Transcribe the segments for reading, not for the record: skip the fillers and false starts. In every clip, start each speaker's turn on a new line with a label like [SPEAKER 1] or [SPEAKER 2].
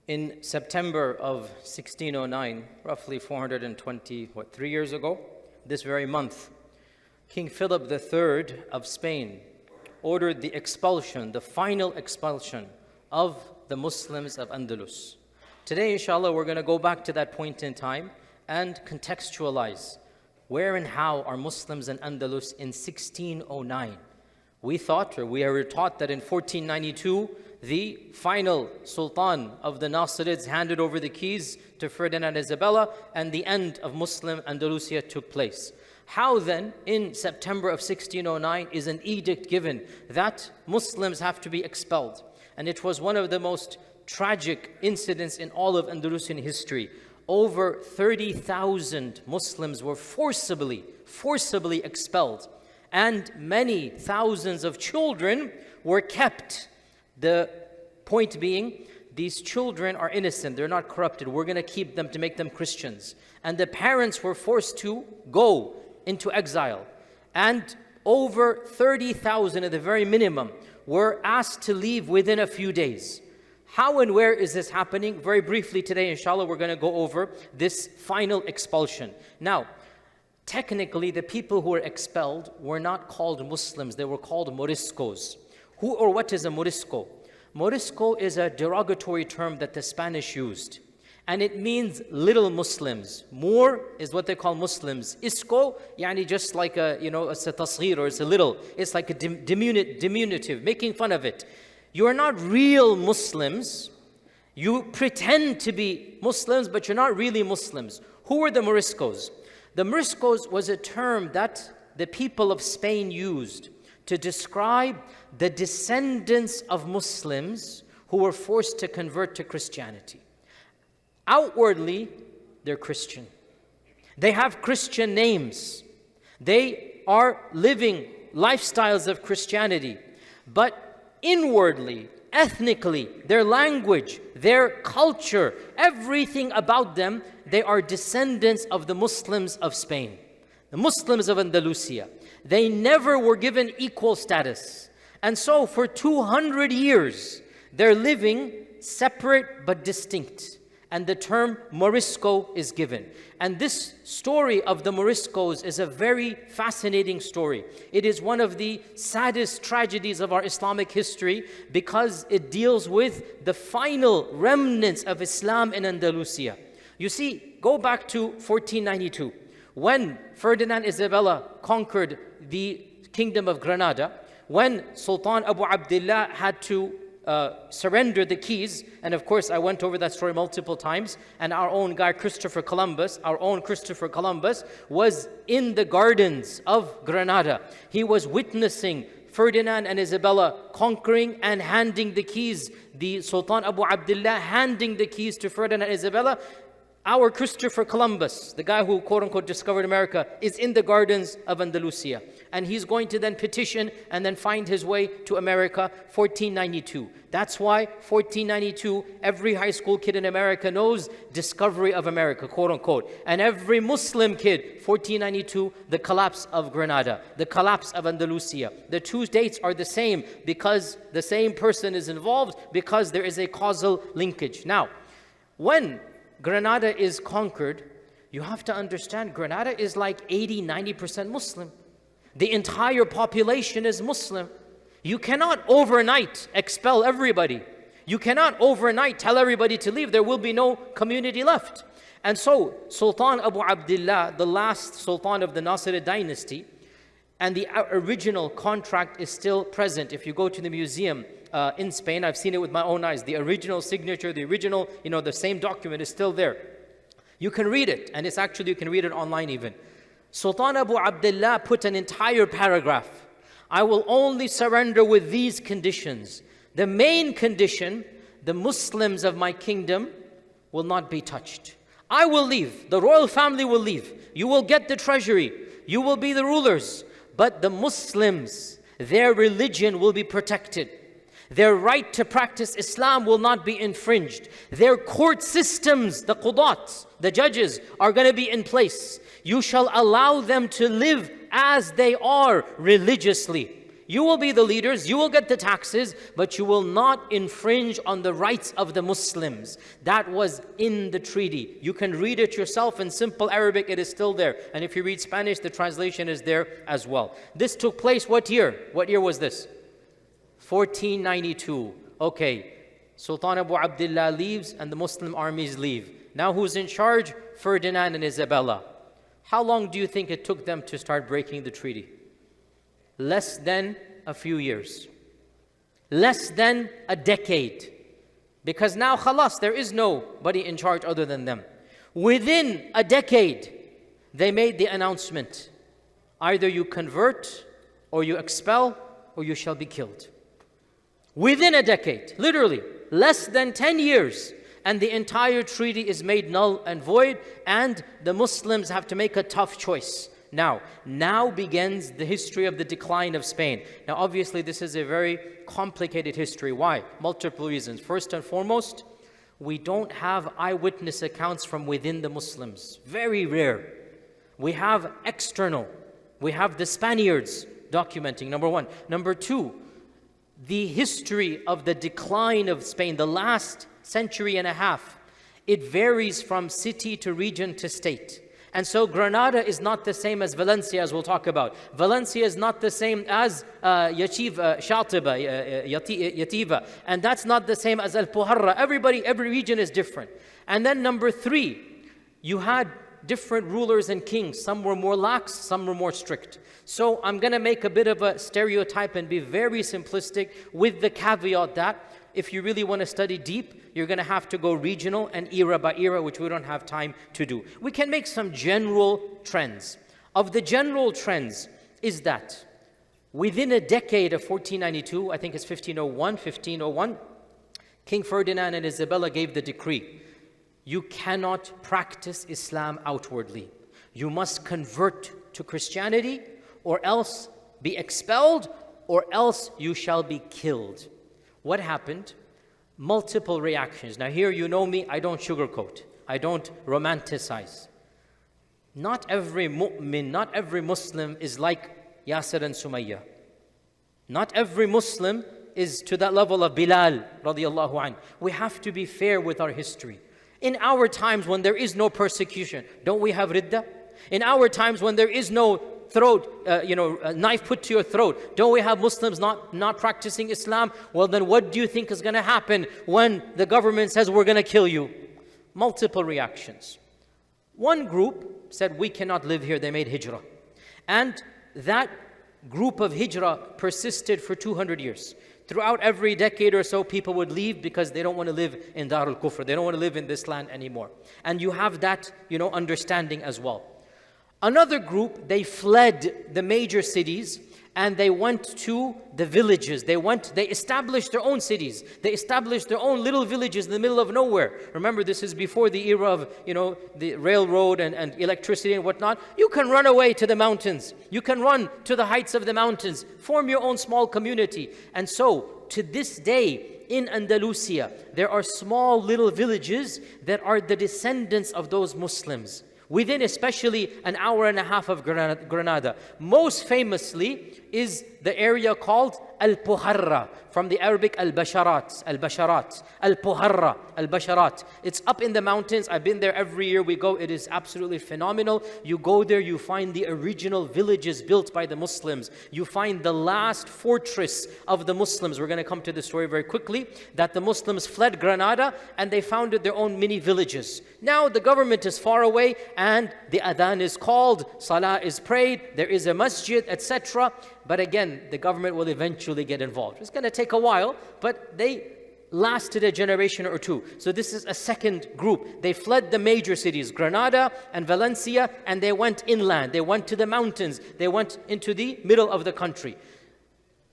[SPEAKER 1] In September of 1609, roughly 423 years ago, this very month, King Philip III of Spain ordered the expulsion, the final expulsion of the Muslims of Andalus. Today, inshallah, we're going to go back to that point in time and contextualize where and how are Muslims in Andalus in 1609. We thought, or we were taught, that in 1492, the final Sultan of the Nasirids handed over the keys to Ferdinand and Isabella, and the end of Muslim Andalusia took place. How then, in September of 1609, is an edict given that Muslims have to be expelled? And it was one of the most tragic incidents in all of Andalusian history. Over 30,000 Muslims were forcibly expelled, and many thousands of children were kept. The point being, these children are innocent, they're not corrupted. We're going to keep them to make them Christians. And the parents were forced to go into exile. And over 30,000 at the very minimum were asked to leave within a few days. How and where is this happening? Very briefly today, inshallah, we're going to go over this final expulsion. Now, technically, the people who were expelled were not called Muslims, they were called Moriscos. Who or what is a Morisco? Morisco is a derogatory term that the Spanish used, and it means little Muslims. Mor is what they call Muslims. Isco, yani just like a, it's a tasghir, or it's a little. It's like a diminutive, making fun of it. You are not real Muslims. You pretend to be Muslims, but you're not really Muslims. Who were the Moriscos? The Moriscos was a term that the people of Spain used to describe the descendants of Muslims who were forced to convert to Christianity. Outwardly, they're Christian. They have Christian names. They are living lifestyles of Christianity. But inwardly, ethnically, their language, their culture, everything about them, they are descendants of the Muslims of Spain, the Muslims of Andalusia. They never were given equal status. And so for 200 years, they're living separate but distinct. And the term Morisco is given. And this story of the Moriscos is a very fascinating story. It is one of the saddest tragedies of our Islamic history because it deals with the final remnants of Islam in Andalusia. You see, go back to 1492. When Ferdinand and Isabella conquered the kingdom of Granada, when Sultan Abu Abdullah had to surrender the keys, and of course I went over that story multiple times, and our own guy Christopher Columbus was in the gardens of Granada. He was witnessing Ferdinand and Isabella conquering and handing the keys, the Sultan Abu Abdullah handing the keys to Ferdinand and Isabella. Our Christopher Columbus, the guy who quote-unquote discovered America, is in the gardens of Andalusia. And he's going to then petition and then find his way to America, 1492. That's why 1492, every high school kid in America knows discovery of America, quote-unquote. And every Muslim kid, 1492, the collapse of Granada, the collapse of Andalusia. The two dates are the same because the same person is involved, because there is a causal linkage. Now, when Granada is conquered, you have to understand Granada is like 80-90% Muslim. The entire population is Muslim. You cannot overnight expel everybody. You cannot overnight tell everybody to leave. There will be no community left. And so Sultan Abu Abdullah, the last Sultan of the Nasirid dynasty, and the original contract is still present. If you go to the museum in Spain, I've seen it with my own eyes. The original signature, the original, the same document is still there. You can read it, and it's actually, you can read it online even. Sultan Abu Abdullah put an entire paragraph. I will only surrender with these conditions. The main condition, the Muslims of my kingdom will not be touched. I will leave. The royal family will leave. You will get the treasury. You will be the rulers. But the Muslims, their religion will be protected. Their right to practice Islam will not be infringed. Their court systems, the qudat, the judges, are going to be in place. You shall allow them to live as they are religiously. You will be the leaders, you will get the taxes, but you will not infringe on the rights of the Muslims. That was in the treaty. You can read it yourself in simple Arabic, it is still there. And if you read Spanish, the translation is there as well. This took place what year? What year was this? 1492. Okay, Sultan Abu Abdullah leaves and the Muslim armies leave. Now who's in charge? Ferdinand and Isabella. How long do you think it took them to start breaking the treaty? Less than a few years. Less than a decade. Because now khalas, there is nobody in charge other than them. Within a decade, they made the announcement. Either you convert, or you expel, or you shall be killed. Within a decade, literally, less than 10 years. And the entire treaty is made null and void, and the Muslims have to make a tough choice. Now begins the history of the decline of Spain. Now obviously this is a very complicated history. Why? Multiple reasons. First and foremost, we don't have eyewitness accounts from within the Muslims. Very rare. We have external. We have the Spaniards documenting, number one. Number two, the history of the decline of Spain, the last century and a half, it varies from city to region to state. And so Granada is not the same as Valencia, as we'll talk about. Valencia is not the same as Yativa, and that's not the same as Alpujarra. Every region is different. And then number three, you had different rulers and kings. Some were more lax, some were more strict. So I'm going to make a bit of a stereotype and be very simplistic with the caveat that if you really want to study deep, you're going to have to go regional and era by era, which we don't have time to do. We can make some general trends. Of the general trends is that within a decade of 1492, I think it's 1501, King Ferdinand and Isabella gave the decree. You cannot practice Islam outwardly. You must convert to Christianity or else be expelled or else you shall be killed. What happened? Multiple reactions. Now here, you know me, I don't sugarcoat. I don't romanticize. Not every mu'min, not every Muslim is like Yasir and Sumayya. Not every Muslim is to that level of Bilal radiallahu anhu. We have to be fair with our history. In our times when there is no persecution, don't we have ridda? In our times when there is no knife put to your throat, don't we have Muslims not practicing Islam? Well then what do you think is going to happen when the government says we're going to kill you? Multiple reactions. One group said we cannot live here. They made hijrah. And that group of hijrah persisted for 200 years. Throughout every decade or so, people would leave because they don't want to live in Dar al-Kufr. They don't want to live in this land anymore. And you have that, understanding as well. Another group, they fled the major cities and they went to the villages. They established their own cities. They established their own little villages in the middle of nowhere. Remember, this is before the era of, the railroad and electricity and whatnot. You can run away to the mountains. You can run to the heights of the mountains. Form your own small community. And so, to this day, in Andalusia, there are small little villages that are the descendants of those Muslims. Within especially an hour and a half of Granada. Most famously is the area called Alpujarra, from the Arabic al-Basharat, Alpujarra, al-Basharat. It's up in the mountains. I've been there every year we go. It is absolutely phenomenal. You go there, you find the original villages built by the Muslims. You find the last fortress of the Muslims. We're going to come to the story very quickly, that the Muslims fled Granada and they founded their own mini villages. Now the government is far away and the adhan is called, salah is prayed, there is a masjid, etc. But again, the government will eventually get involved. It's going to take a while, but they lasted a generation or two. So this is a second group. They fled the major cities, Granada and Valencia, and they went inland. They went to the mountains. They went into the middle of the country.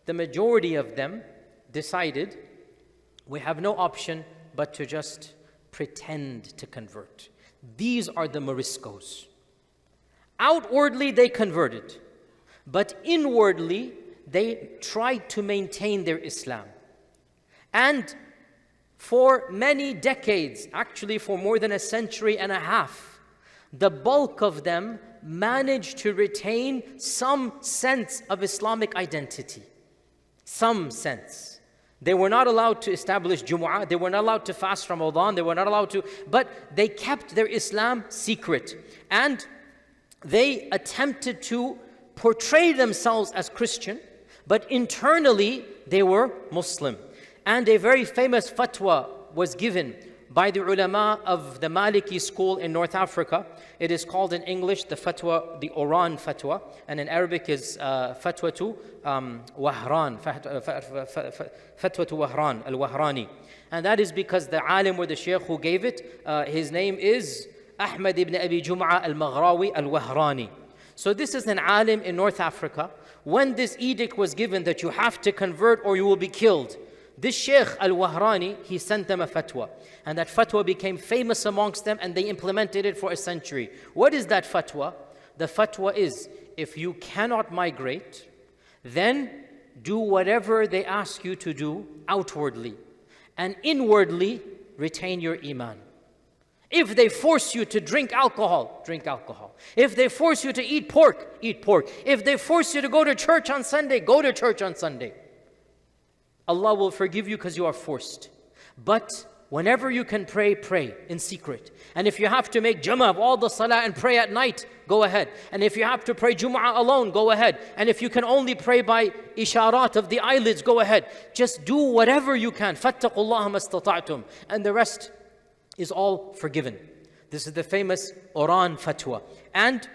[SPEAKER 1] The majority of them decided, we have no option but to just pretend to convert. These are the Moriscos. Outwardly, they converted. But inwardly, they tried to maintain their Islam. And for many decades, actually for more than a century and a half, the bulk of them managed to retain some sense of Islamic identity. some sense. They were not allowed to establish Jumu'ah, they were not allowed to fast Ramadan, they were not allowed to, but they kept their Islam secret. And they attempted to portray themselves as Christian, but internally they were Muslim. And a very famous fatwa was given by the ulama of the Maliki school in North Africa. It is called in English the fatwa, the Oran Fatwa, and in Arabic is fatwa to Wahran, fatwa to Wahran, al-Wahrani. And that is because the alim or the Shaykh who gave it, his name is Ahmad ibn Abi Jum'a al-Maghrawi al-Wahrani. So this is an alim in North Africa. When this edict was given that you have to convert or you will be killed, this Shaykh al-Wahrani, he sent them a fatwa. And that fatwa became famous amongst them and they implemented it for a century. What is that fatwa? The fatwa is, if you cannot migrate, then do whatever they ask you to do outwardly. And inwardly, retain your iman. If they force you to drink alcohol, drink alcohol. If they force you to eat pork, eat pork. If they force you to go to church on Sunday, go to church on Sunday. Allah will forgive you because you are forced. But whenever you can pray, pray in secret. And if you have to make jama'ah of all the salah and pray at night, go ahead. And if you have to pray Jumu'ah alone, go ahead. And if you can only pray by isharat of the eyelids, go ahead. Just do whatever you can. فَاتَّقُوا اللَّهَ مَا اسْتَطَعْتُمْ. And the rest is all forgiven. This is the famous Oran Fatwa. And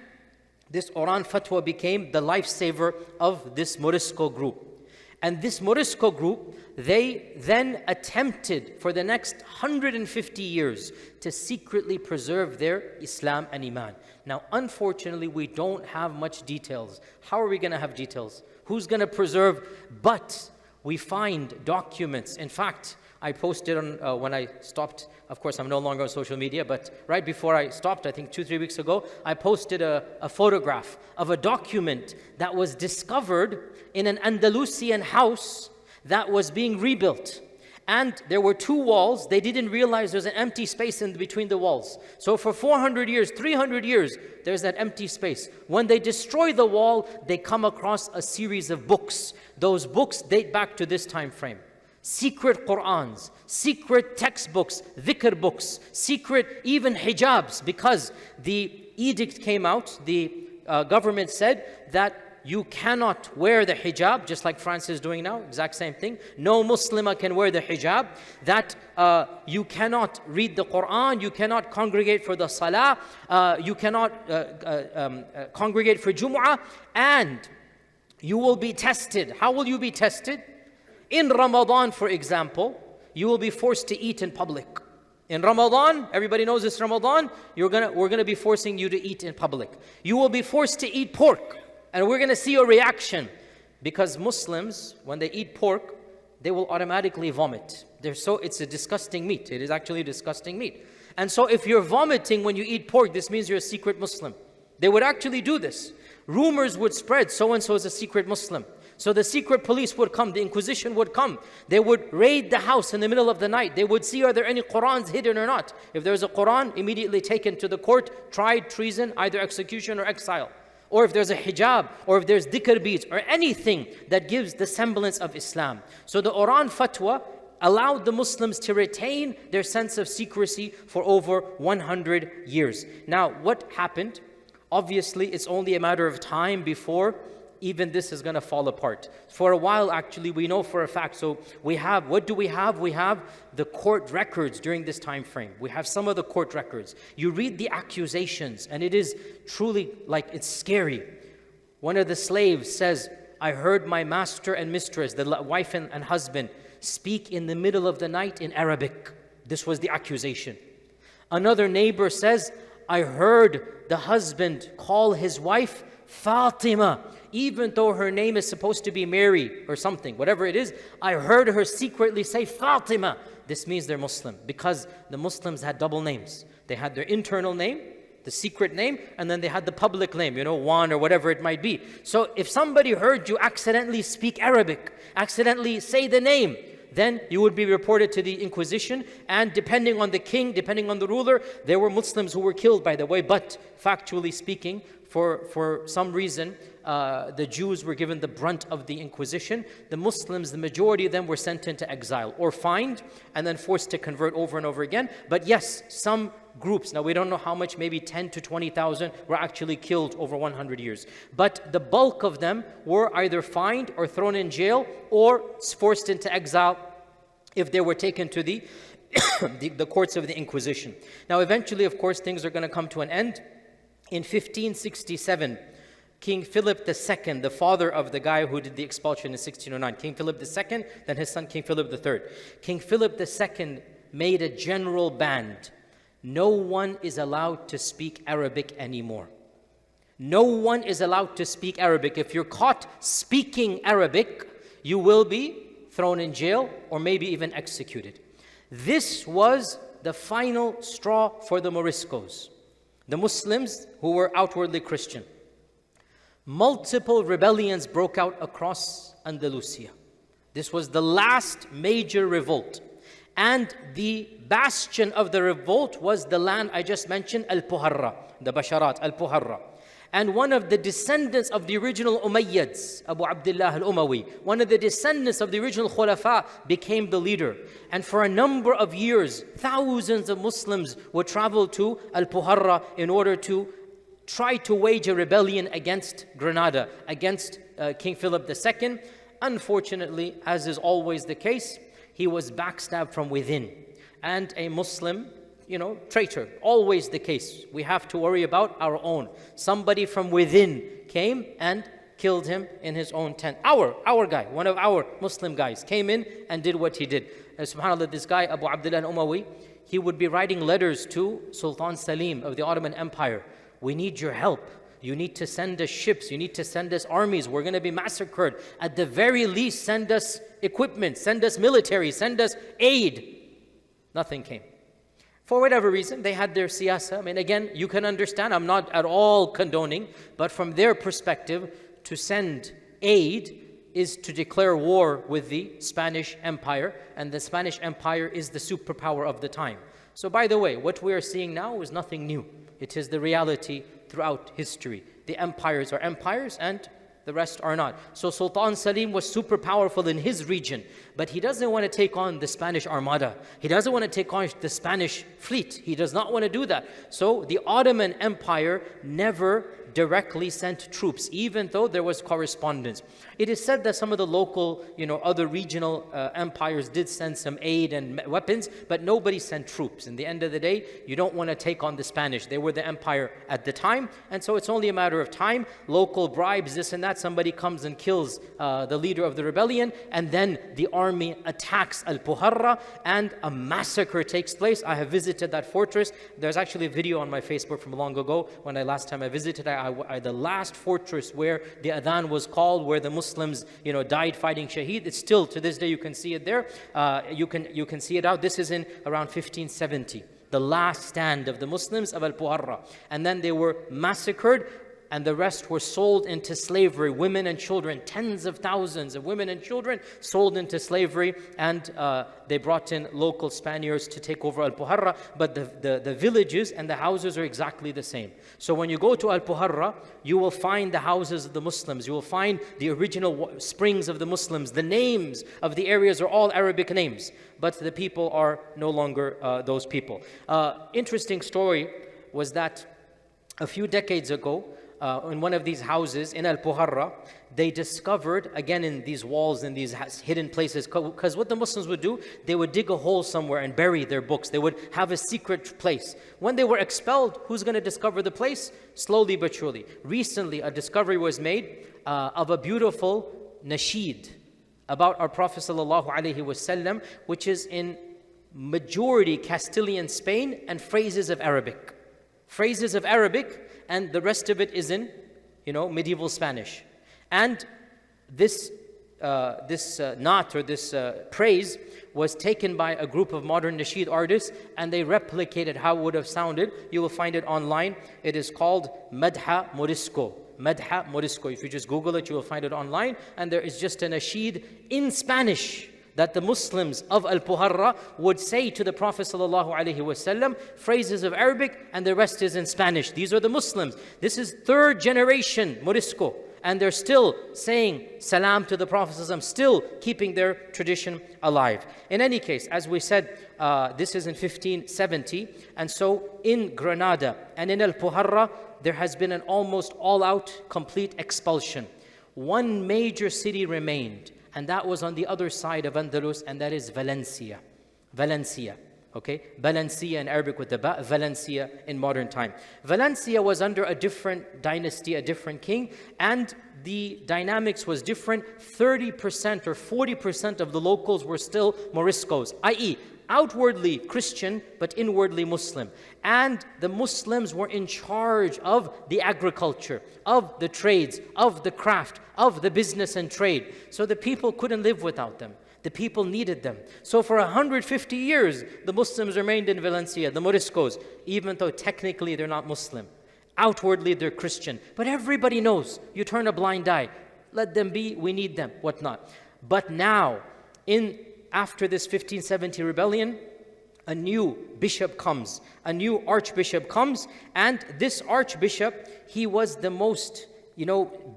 [SPEAKER 1] this Oran Fatwa became the lifesaver of this Morisco group. And this Morisco group, they then attempted for the next 150 years to secretly preserve their Islam and Iman. Now, unfortunately, we don't have much details. How are we going to have details? Who's going to preserve? But we find documents. In fact, I posted on when I stopped. Of course, I'm no longer on social media, but right before I stopped, I think 2-3 weeks ago, I posted a photograph of a document that was discovered in an Andalusian house that was being rebuilt. And there were 2 walls. They didn't realize there's an empty space in between the walls. So for 400 years, 300 years, there's that empty space. When they destroy the wall, they come across a series of books. Those books date back to this time frame. Secret Qur'ans, secret textbooks, dhikr books, secret even hijabs, because the edict came out, the government said that you cannot wear the hijab, just like France is doing now, exact same thing. No Muslimah can wear the hijab. That you cannot read the Qur'an, you cannot congregate for the salah, you cannot congregate for Jumu'ah, and you will be tested. How will you be tested? In Ramadan, for example, you will be forced to eat in public. In Ramadan, everybody knows it's Ramadan, we're gonna be forcing you to eat in public. You will be forced to eat pork, and we're gonna see your reaction. Because Muslims, when they eat pork, they will automatically vomit. It's a disgusting meat. It is actually disgusting meat. And so if you're vomiting when you eat pork, this means you're a secret Muslim. They would actually do this. Rumors would spread, so-and-so is a secret Muslim. So the secret police would come, the Inquisition would come. They would raid the house in the middle of the night. They would see, are there any Qur'ans hidden or not? If there's a Qur'an, immediately taken to the court, tried, treason, either execution or exile. Or if there's a hijab, or if there's dhikr beads, or anything that gives the semblance of Islam. So the Oran Fatwa allowed the Muslims to retain their sense of secrecy for over 100 years. Now, what happened? Obviously, it's only a matter of time before even this is going to fall apart. For a while, actually, we know for a fact. So we have, what do we have? We have the court records during this time frame. We have some of the court records. You read the accusations, and it is truly like, it's scary. One of the slaves says, I heard my master and mistress, the wife and husband, speak in the middle of the night in Arabic. This was the accusation. Another neighbor says, I heard the husband call his wife Fatima, even though her name is supposed to be Mary or something, whatever it is. I heard her secretly say Fatima. This means they're Muslim, because the Muslims had double names. They had their internal name, the secret name, and then they had the public name, Juan or whatever it might be. So if somebody heard you accidentally speak Arabic, accidentally say the name, then you would be reported to the Inquisition, and depending on the king, depending on the ruler, there were Muslims who were killed, by the way, but factually speaking, for some reason, the Jews were given the brunt of the Inquisition. The Muslims, the majority of them were sent into exile or fined and then forced to convert over and over again. But yes, some groups, now we don't know how much, maybe 10 to 20,000 were actually killed over 100 years. But the bulk of them were either fined or thrown in jail or forced into exile if they were taken to the the courts of the Inquisition. Now eventually, of course, things are going to come to an end. In 1567, King Philip II, the father of the guy who did the expulsion in 1609, King Philip II, then his son King Philip III. King Philip II made a general ban. No one is allowed to speak Arabic anymore. No one is allowed to speak Arabic. If you're caught speaking Arabic, you will be thrown in jail or maybe even executed. This was the final straw for the Moriscos, the Muslims who were outwardly Christian. Multiple rebellions broke out across Andalusia. This was the last major revolt. And the bastion of the revolt was the land I just mentioned, Alpujarra, the Basharat, Alpujarra. And one of the descendants of the original Umayyads, Abu Abdullah al-Umawi, one of the descendants of the original Khulafa became the leader. And for a number of years, thousands of Muslims would travel to Alpujarra in order to try to wage a rebellion against Granada, against King Philip II. Unfortunately, as is always the case, he was backstabbed from within. And a Muslim, traitor, always the case. We have to worry about our own. Somebody from within came and killed him in his own tent. Our guy, one of our Muslim guys, came in and did what he did. And subhanAllah, this guy, Abu Abdullah al-Umawi, he would be writing letters to Sultan Salim of the Ottoman Empire. We need your help. You need to send us ships. You need to send us armies. We're going to be massacred. At the very least, send us equipment, send us military, send us aid. Nothing came. For whatever reason, they had their siyasa. I mean, again, you can understand, I'm not at all condoning, but from their perspective, to send aid is to declare war with the Spanish Empire, and the Spanish Empire is the superpower of the time. So by the way, what we are seeing now is nothing new. It is the reality throughout history. The empires are empires and the rest are not. So Sultan Salim was super powerful in his region, but he doesn't want to take on the Spanish Armada. He doesn't want to take on the Spanish fleet. He does not want to do that. So the Ottoman Empire never directly sent troops, even though there was correspondence. It is said that some of the local, other regional empires did send some aid and weapons, but nobody sent troops. In the end of the day, you don't want to take on the Spanish. They were the empire at the time, and so it's only a matter of time. Local bribes, this and that, somebody comes and kills the leader of the rebellion, and then the army attacks Alpujarra, and a massacre takes place. I have visited that fortress. There's actually a video on my Facebook from long ago. When last time I visited, the last fortress where the adhan was called, where the Muslims, died fighting Shaheed. It's still, to this day, you can see it there. You can see it out. This is in around 1570, the last stand of the Muslims of Alpujarra. And then they were massacred, and the rest were sold into slavery. Women and children, tens of thousands of women and children sold into slavery, and they brought in local Spaniards to take over Alpujarra, but the villages and the houses are exactly the same. So when you go to Alpujarra, you will find the houses of the Muslims, you will find the original springs of the Muslims, the names of the areas are all Arabic names, but the people are no longer those people. Interesting story was that a few decades ago, in one of these houses in Alpujarra, they discovered, again in these walls, in these hidden places, because what the Muslims would do, they would dig a hole somewhere and bury their books. They would have a secret place. When they were expelled, who's going to discover the place? Slowly but surely. Recently, a discovery was made of a beautiful nasheed about our Prophet ﷺ, which is in majority Castilian Spain and phrases of Arabic. Phrases of Arabic, and the rest of it is in, medieval Spanish. And this naat, or this praise, was taken by a group of modern nasheed artists, and they replicated how it would have sounded. You will find it online. It is called Madha Morisco. Madha Morisco. If you just Google it, you will find it online. And there is just a nasheed in Spanish that the Muslims of Alpujarra would say to the Prophet ﷺ phrases of Arabic, and the rest is in Spanish. These are the Muslims. This is third generation Morisco, and they're still saying salam to the Prophet ﷺ, still keeping their tradition alive. In any case, as we said, this is in 1570, and so in Granada and in Alpujarra, there has been an almost all-out complete expulsion. One major city remained, and that was on the other side of Andalus, and that is Valencia. Valencia, okay? Valencia in Arabic with the ba, Valencia in modern time. Valencia was under a different dynasty, a different king, and the dynamics was different. 30% or 40% of the locals were still Moriscos, i.e., outwardly Christian, but inwardly Muslim. And the Muslims were in charge of the agriculture, of the trades, of the craft, of the business and trade. So the people couldn't live without them. The people needed them. So for 150 years, the Muslims remained in Valencia, the Moriscos, even though technically they're not Muslim. Outwardly they're Christian. But everybody knows, you turn a blind eye. Let them be, we need them, whatnot. But now, after this 1570 rebellion, a new bishop comes, a new archbishop comes, and this archbishop, he was the most,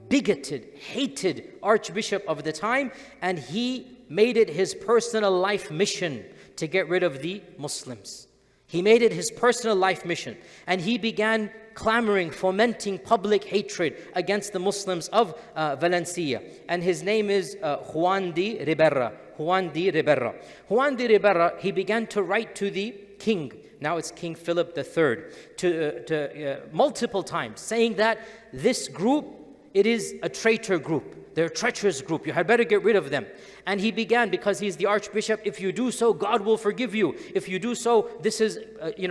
[SPEAKER 1] bigoted, hated archbishop of the time, and he made it his personal life mission to get rid of the Muslims. He made it his personal life mission, and he began clamoring, fomenting public hatred against the Muslims of Valencia. And his name is Juan de Ribera. Juan de Ribera. Juan de Ribera, he began to write to the king, now it's King Philip III, multiple times, saying that this group, it is a traitor group. They're a treacherous group. You had better get rid of them. And he began, because he's the archbishop, if you do so, God will forgive you. If you do so, this is,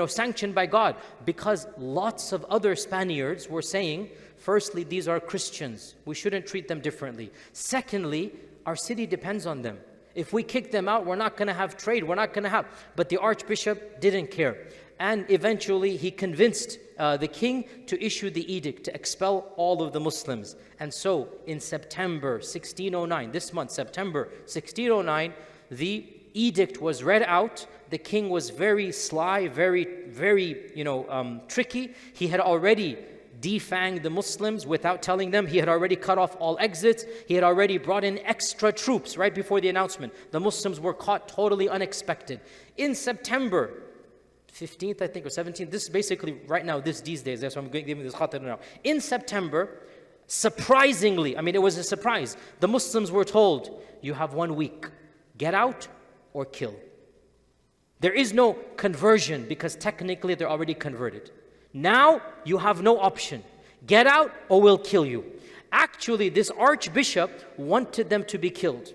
[SPEAKER 1] sanctioned by God. Because lots of other Spaniards were saying, firstly, these are Christians. We shouldn't treat them differently. Secondly, our city depends on them. If we kick them out, we're not going to have trade. We're not going to have. But the archbishop didn't care. And eventually, he convinced the king to issue the edict to expel all of the Muslims. And so, in September 1609, this month, September 1609, the edict was read out. The king was very sly, very, tricky. He had already defanged the Muslims without telling them. He had already cut off all exits. He had already brought in extra troops right before the announcement. The Muslims were caught totally unexpected. In September 15th, I think, or 17th, this is basically right now, these days, that's why I'm giving this khatir now. In September, surprisingly, it was a surprise, the Muslims were told, you have 1 week, get out or kill. There is no conversion, because technically they're already converted. Now, you have no option. Get out or we'll kill you. Actually, this archbishop wanted them to be killed.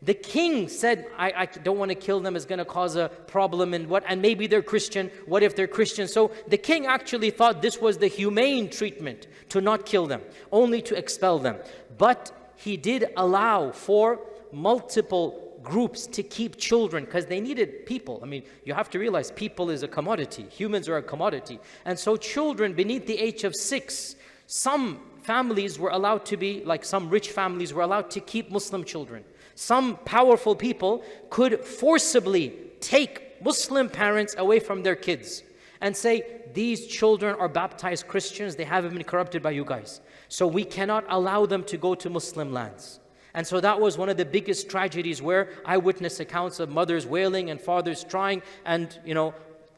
[SPEAKER 1] The king said, I don't want to kill them, it's going to cause a problem, and maybe they're Christian. What if they're Christian? So the king actually thought this was the humane treatment, to not kill them, only to expel them. But he did allow for multiple groups to keep children, because they needed people. You have to realize people is a commodity. Humans are a commodity. And so children beneath the age of 6, some families were allowed to be, like some rich families were allowed to keep Muslim children. Some powerful people could forcibly take Muslim parents away from their kids and say, these children are baptized Christians, they haven't been corrupted by you guys. So we cannot allow them to go to Muslim lands. And so that was one of the biggest tragedies, where eyewitness accounts of mothers wailing and fathers trying, and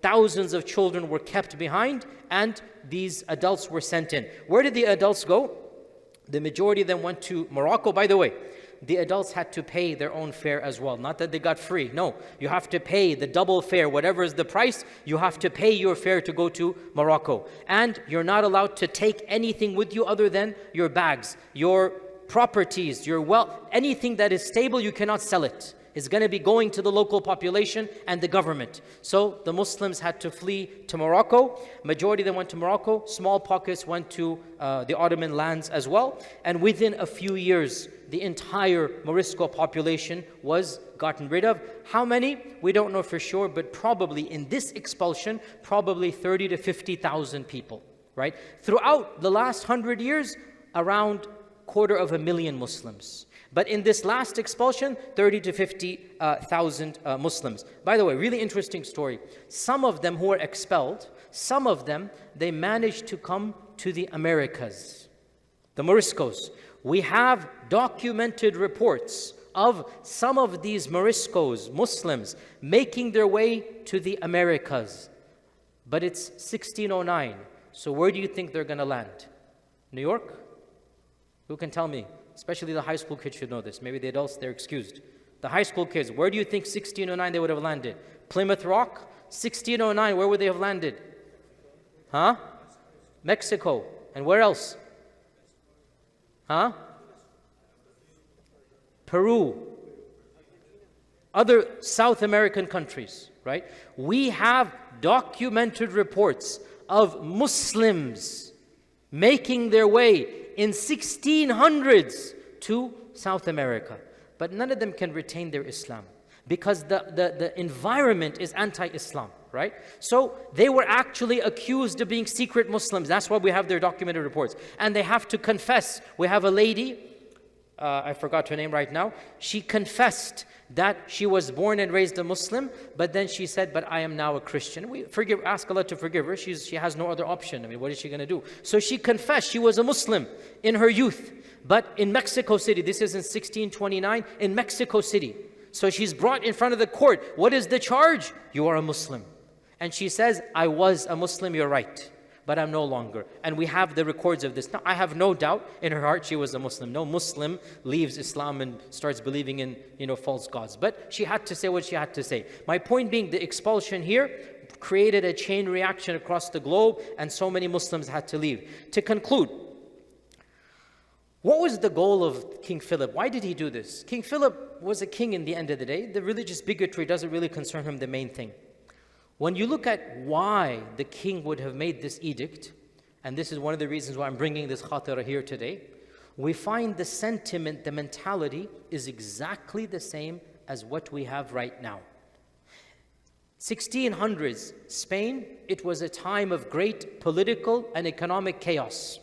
[SPEAKER 1] thousands of children were kept behind, and these adults were sent in. Where did the adults go? The majority of them went to Morocco. By the way, the adults had to pay their own fare as well. Not that they got free. No, you have to pay the double fare. Whatever is the price, you have to pay your fare to go to Morocco. And you're not allowed to take anything with you other than your bags, your properties, your wealth. Anything that is stable, you cannot sell it. It's going to be going to the local population and the government. So the Muslims had to flee to Morocco. Majority of them went to Morocco. Small pockets went to the Ottoman lands as well. And within a few years, the entire Morisco population was gotten rid of. How many? We don't know for sure, but probably in this expulsion, probably 30 to 50,000 people, right? Throughout the last 100 years, around 250,000 Muslims. But in this last expulsion, 30 to 50,000 Muslims. By the way, really interesting story. Some of them who were expelled, some of them, they managed to come to the Americas, the Moriscos. We have documented reports of some of these Moriscos, Muslims, making their way to the Americas. But it's 1609. So where do you think they're going to land? New York? Who can tell me? Especially the high school kids should know this. Maybe the adults, they're excused. The high school kids, where do you think 1609 they would have landed? Plymouth Rock? 1609, where would they have landed? Huh? Mexico. And where else? Huh? Peru. Other South American countries, right? We have documented reports of Muslims making their way in 1600s to South America. But none of them can retain their Islam because the environment is anti-Islam, right? So they were actually accused of being secret Muslims. That's why we have their documented reports. And they have to confess. We have a lady, I forgot her name right now. She confessed that she was born and raised a Muslim, but then she said, but I am now a Christian. We ask Allah to forgive her. She has no other option. I mean, what is she going to do? So she confessed she was a Muslim in her youth. But in Mexico City, this is in 1629, in Mexico City. So she's brought in front of the court. What is the charge? You are a Muslim. And she says, I was a Muslim, you're right, but I'm no longer. And we have the records of this. Now, I have no doubt in her heart she was a Muslim. No Muslim leaves Islam and starts believing in, false gods. But she had to say what she had to say. My point being, the expulsion here created a chain reaction across the globe, and so many Muslims had to leave. To conclude, what was the goal of King Philip? Why did he do this? King Philip was a king in the end of the day. The religious bigotry doesn't really concern him, the main thing. When you look at why the king would have made this edict, and this is one of the reasons why I'm bringing this khatira here today, we find the sentiment, the mentality is exactly the same as what we have right now. 1600s, Spain, it was a time of great political and economic chaos.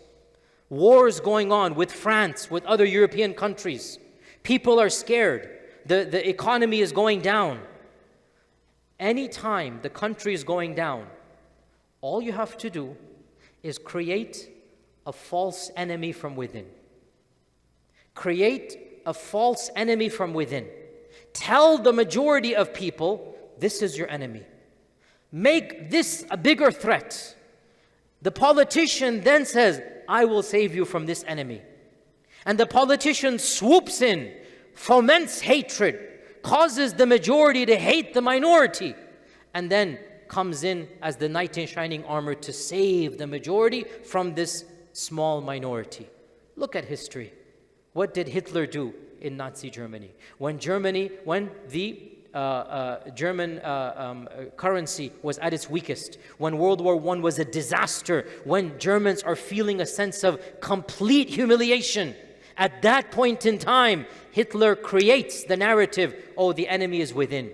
[SPEAKER 1] Wars going on with France, with other European countries. People are scared. The economy is going down. Anytime the country is going down, all you have to do is create a false enemy from within. Create a false enemy from within. Tell the majority of people, this is your enemy. Make this a bigger threat. The politician then says, I will save you from this enemy. And the politician swoops in, foments hatred, causes the majority to hate the minority, and then comes in as the knight in shining armor to save the majority from this small minority. Look at history. What did Hitler do in Nazi Germany? When the German currency was at its weakest, when World War I was a disaster, when Germans are feeling a sense of complete humiliation, at that point in time, Hitler creates the narrative, oh, the enemy is within.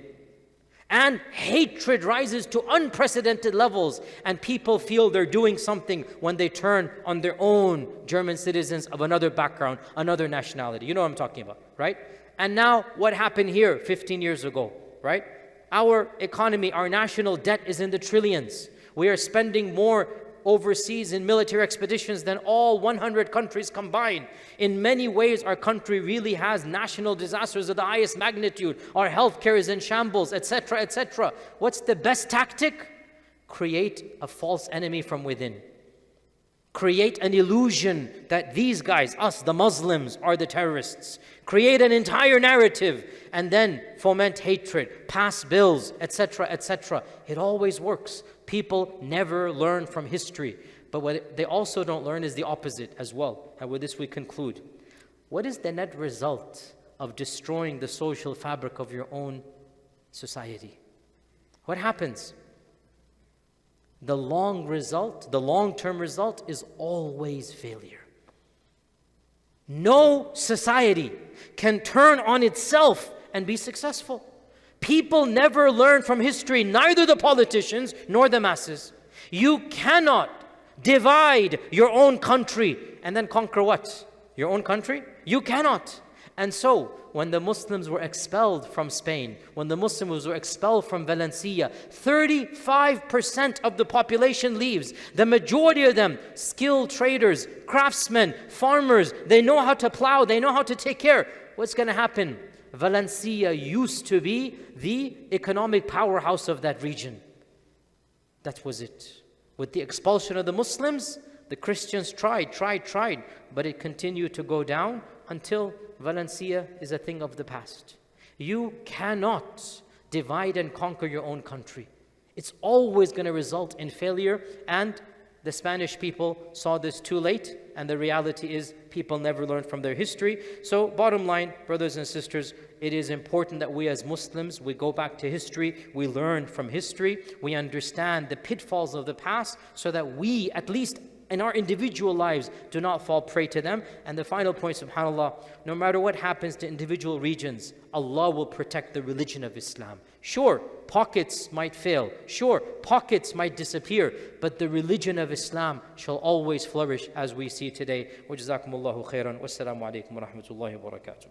[SPEAKER 1] And hatred rises to unprecedented levels, and people feel they're doing something when they turn on their own German citizens of another background, another nationality. You know what I'm talking about, right? And now what happened here 15 years ago, right? Our economy, our national debt is in the trillions. We are spending more overseas in military expeditions than all 100 countries combined. In many ways, our country really has national disasters of the highest magnitude. Our healthcare is in shambles, etc., etc. What's the best tactic? Create a false enemy from within. Create an illusion that these guys, us, the Muslims, are the terrorists. Create an entire narrative and then foment hatred, pass bills, etc., etc. It always works. People never learn from history. But what they also don't learn is the opposite as well. And with this we conclude. What is the net result of destroying the social fabric of your own society? What happens? The long-term result is always failure. No society can turn on itself and be successful. People never learn from history, neither the politicians nor the masses. You cannot divide your own country and then conquer what? Your own country? You cannot. And so, when the Muslims were expelled from Spain, when the Muslims were expelled from Valencia, 35% of the population leaves. The majority of them, skilled traders, craftsmen, farmers, they know how to plow, they know how to take care. What's going to happen? Valencia used to be the economic powerhouse of that region. That was it. With the expulsion of the Muslims, the Christians tried, but it continued to go down until Valencia is a thing of the past. You cannot divide and conquer your own country. It's always going to result in failure, and the Spanish people saw this too late, and the reality is people never learn from their history. So bottom line, brothers and sisters, it is important that we as Muslims, we go back to history, we learn from history, we understand the pitfalls of the past so that we, at least in our individual lives, do not fall prey to them. And the final point, subhanAllah, no matter what happens to individual regions, Allah will protect the religion of Islam. Sure, pockets might fail. Sure, pockets might disappear. But the religion of Islam shall always flourish as we see today. Wa jazakumullahu khairan. Wassalamu alaikum wa rahmatullahi wa barakatuh.